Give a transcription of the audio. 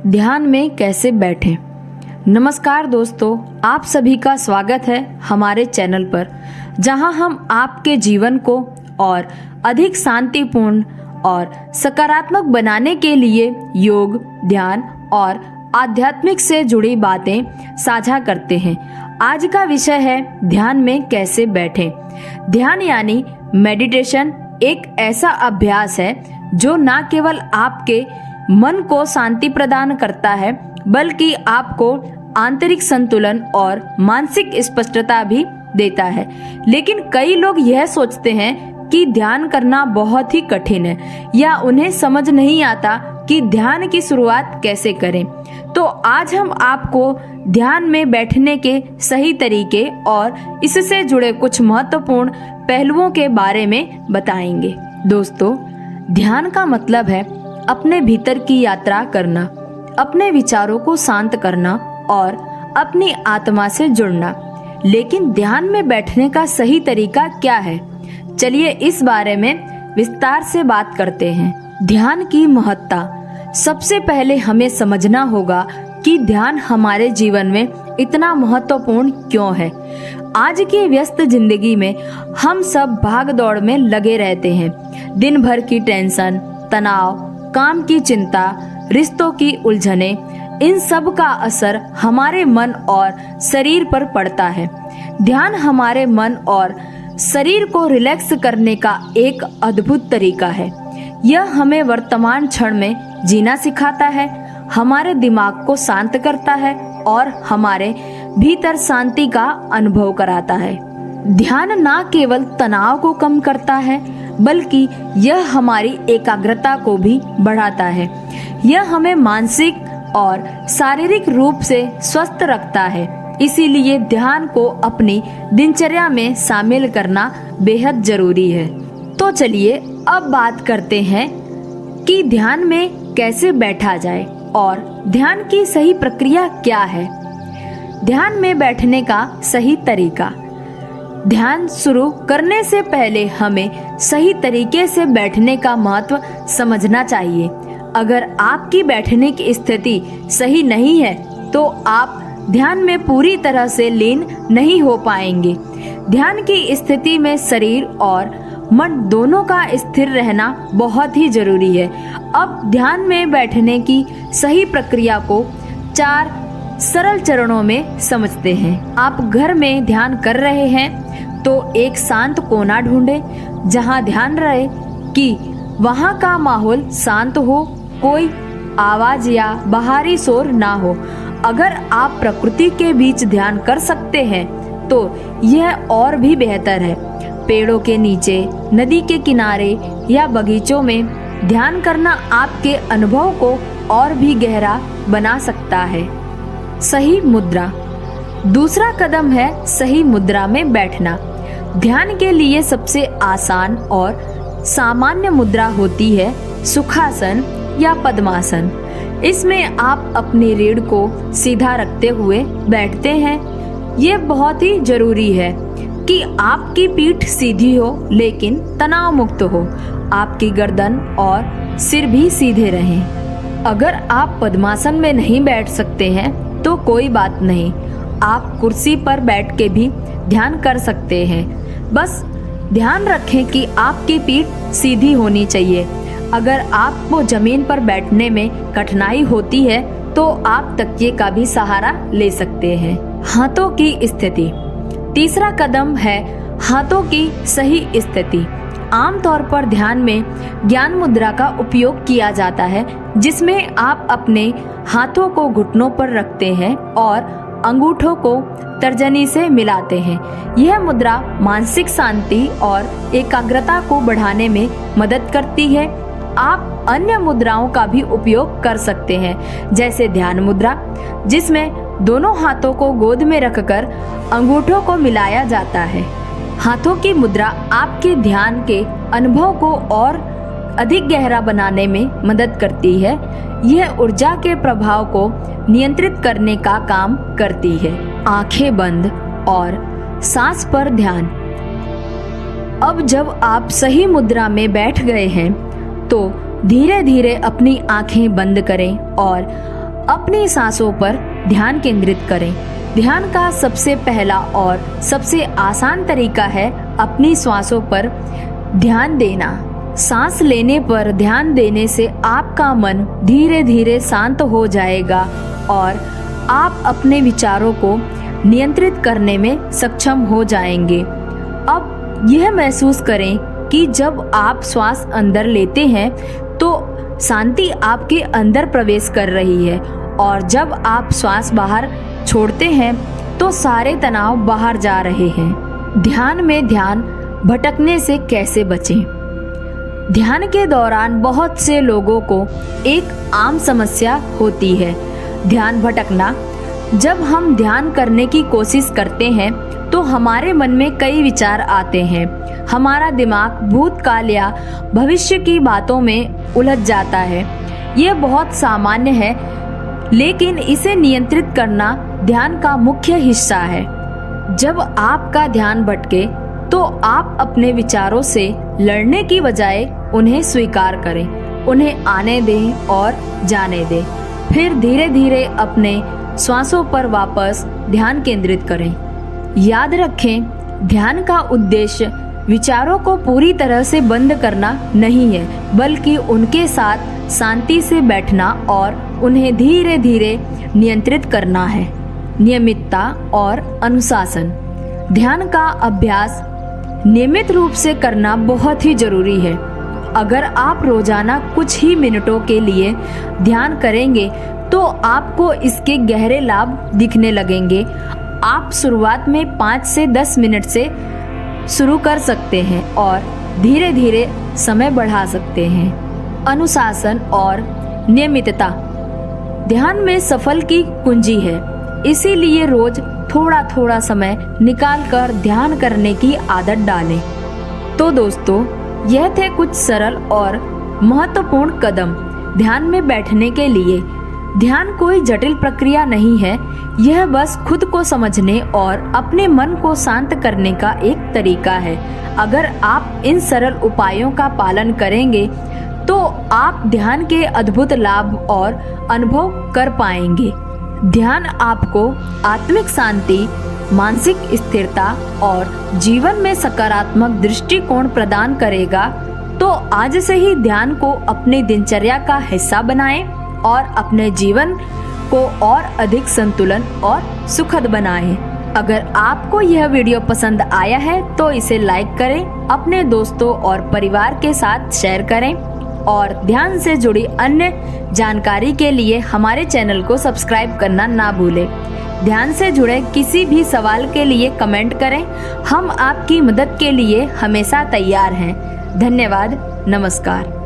ध्यान में कैसे बैठें। नमस्कार दोस्तों, आप सभी का स्वागत है हमारे चैनल पर, जहां हम आपके जीवन को और अधिक शांतिपूर्ण और सकारात्मक बनाने के लिए योग, ध्यान और आध्यात्मिक से जुड़ी बातें साझा करते हैं। आज का विषय है ध्यान में कैसे बैठें। ध्यान यानी मेडिटेशन एक ऐसा अभ्यास है जो न केवल आपके मन को शांति प्रदान करता है, बल्कि आपको आंतरिक संतुलन और मानसिक स्पष्टता भी देता है। लेकिन कई लोग यह सोचते हैं कि ध्यान करना बहुत ही कठिन है या उन्हें समझ नहीं आता कि ध्यान की शुरुआत कैसे करें। तो आज हम आपको ध्यान में बैठने के सही तरीके और इससे जुड़े कुछ महत्वपूर्ण पहलुओं के बारे में बताएंगे। दोस्तों, ध्यान का मतलब है अपने भीतर की यात्रा करना, अपने विचारों को शांत करना और अपनी आत्मा से जुड़ना। लेकिन ध्यान में बैठने का सही तरीका क्या है? चलिए इस बारे में विस्तार से बात करते हैं। ध्यान की महत्ता। सबसे पहले हमें समझना होगा कि ध्यान हमारे जीवन में इतना महत्वपूर्ण क्यों है। आज की व्यस्त जिंदगी में हम सब भाग दौड़ में लगे रहते हैं। दिन भर की टेंशन, तनाव, काम की चिंता, रिश्तों की उलझने, इन सब का असर हमारे मन और शरीर पर पड़ता है। ध्यान हमारे मन और शरीर को रिलैक्स करने का एक अद्भुत तरीका है। यह हमें वर्तमान क्षण में जीना सिखाता है, हमारे दिमाग को शांत करता है और हमारे भीतर शांति का अनुभव कराता है। ध्यान न केवल तनाव को कम करता है, बल्कि यह हमारी एकाग्रता को भी बढ़ाता है। यह हमें मानसिक और शारीरिक रूप से स्वस्थ रखता है। इसीलिए ध्यान को अपनी दिनचर्या में शामिल करना बेहद जरूरी है। तो चलिए अब बात करते हैं कि ध्यान में कैसे बैठा जाए और ध्यान की सही प्रक्रिया क्या है। ध्यान में बैठने का सही तरीका। ध्यान शुरू करने से पहले हमें सही तरीके से बैठने का महत्व समझना चाहिए। अगर आपकी बैठने की स्थिति सही नहीं है तो आप ध्यान में पूरी तरह से लीन नहीं हो पाएंगे। ध्यान की स्थिति में शरीर और मन दोनों का स्थिर रहना बहुत ही जरूरी है। अब ध्यान में बैठने की सही प्रक्रिया को 4 सरल चरणों में समझते हैं। आप घर में ध्यान कर रहे हैं तो एक शांत कोना ढूंढें जहां ध्यान रहे कि वहां का माहौल शांत हो, कोई आवाज या बाहरी शोर ना हो। अगर आप प्रकृति के बीच ध्यान कर सकते हैं तो यह और भी बेहतर है। पेड़ों के नीचे, नदी के किनारे या बगीचों में ध्यान करना आपके अनुभव को और भी गहरा बना सकता है। सही मुद्रा। दूसरा कदम है सही मुद्रा में बैठना। ध्यान के लिए सबसे आसान और सामान्य मुद्रा होती है सुखासन या पद्मासन। इसमें आप अपनी रीढ़ को सीधा रखते हुए बैठते हैं। ये बहुत ही जरूरी है कि आपकी पीठ सीधी हो लेकिन तनाव मुक्त हो। आपकी गर्दन और सिर भी सीधे रहें। अगर आप पद्मासन में नहीं बैठ सकते हैं तो कोई बात नहीं, आप कुर्सी पर बैठ के भी ध्यान कर सकते हैं। बस ध्यान रखें कि आपकी पीठ सीधी होनी चाहिए। अगर आपको जमीन पर बैठने में कठिनाई होती है तो आप तकिए का भी सहारा ले सकते हैं। हाथों की स्थिति। तीसरा कदम है हाथों की सही स्थिति। आमतौर पर ध्यान में ज्ञान मुद्रा का उपयोग किया जाता है, जिसमें आप अपने हाथों को घुटनों पर रखते हैं और अंगूठों को तर्जनी से मिलाते हैं। यह मुद्रा मानसिक शांति और एकाग्रता को बढ़ाने में मदद करती है। आप अन्य मुद्राओं का भी उपयोग कर सकते हैं, जैसे ध्यान मुद्रा, जिसमें दोनों हाथों को गोद में रखकर अंगूठों को मिलाया जाता है। हाथों की मुद्रा आपके ध्यान के अनुभव को और अधिक गहरा बनाने में मदद करती है। यह ऊर्जा के प्रभाव को नियंत्रित करने का काम करती है। आंखें बंद और सांस पर ध्यान। अब जब आप सही मुद्रा में बैठ गए हैं तो धीरे धीरे अपनी आंखें बंद करें और अपनी सांसों पर ध्यान केंद्रित करें। ध्यान का सबसे पहला और सबसे आसान तरीका है अपनी श्वासों पर ध्यान देना। सांस लेने पर ध्यान देने से आपका मन धीरे धीरे शांत हो जाएगा और आप अपने विचारों को नियंत्रित करने में सक्षम हो जाएंगे। अब यह महसूस करें कि जब आप श्वास अंदर लेते हैं तो शांति आपके अंदर प्रवेश कर रही है और जब आप श्वास बाहर छोड़ते हैं तो सारे तनाव बाहर जा रहे हैं। ध्यान में ध्यान भटकने से कैसे बचें? ध्यान के दौरान बहुत से लोगों को एक आम समस्या होती है, ध्यान भटकना। जब हम ध्यान करने की कोशिश करते हैं तो हमारे मन में कई विचार आते हैं। हमारा दिमाग भूतकाल या भविष्य की बातों में उलझ जाता है। यह बहुत सामान्य है, लेकिन इसे नियंत्रित करना ध्यान का मुख्य हिस्सा है। जब आपका ध्यान भटके तो आप अपने विचारों से लड़ने की बजाय उन्हें स्वीकार करें, उन्हें आने दें और जाने दें। फिर धीरे धीरे अपने श्वासों पर वापस ध्यान केंद्रित करें। याद रखें, ध्यान का उद्देश्य विचारों को पूरी तरह से बंद करना नहीं है, बल्कि उनके साथ शांति से बैठना और उन्हें धीरे धीरे नियंत्रित करना है। नियमितता और अनुशासन। ध्यान का अभ्यास नियमित रूप से करना बहुत ही जरूरी है। अगर आप रोजाना कुछ ही मिनटों के लिए ध्यान करेंगे तो आपको इसके गहरे लाभ दिखने लगेंगे। आप शुरुआत में 5 से 10 मिनट से शुरू कर सकते हैं और धीरे धीरे समय बढ़ा सकते हैं। अनुशासन और नियमितता ध्यान में सफल की कुंजी है, इसीलिए रोज थोड़ा थोड़ा समय निकालकर ध्यान करने की आदत डालें। तो दोस्तों, यह थे कुछ सरल और महत्वपूर्ण कदम ध्यान में बैठने के लिए। ध्यान कोई जटिल प्रक्रिया नहीं है, यह बस खुद को समझने और अपने मन को शांत करने का एक तरीका है। अगर आप इन सरल उपायों का पालन करेंगे तो आप ध्यान के अद्भुत लाभ और अनुभव कर पाएंगे। ध्यान आपको आत्मिक शांति, मानसिक स्थिरता और जीवन में सकारात्मक दृष्टिकोण प्रदान करेगा। तो आज से ही ध्यान को अपनी दिनचर्या का हिस्सा बनाएं और अपने जीवन को और अधिक संतुलन और सुखद बनाएं। अगर आपको यह वीडियो पसंद आया है तो इसे लाइक करें, अपने दोस्तों और परिवार के साथ शेयर करें और ध्यान से जुड़ी अन्य जानकारी के लिए हमारे चैनल को सब्सक्राइब करना ना भूलें। ध्यान से जुड़े किसी भी सवाल के लिए कमेंट करें, हम आपकी मदद के लिए हमेशा तैयार हैं। धन्यवाद, नमस्कार।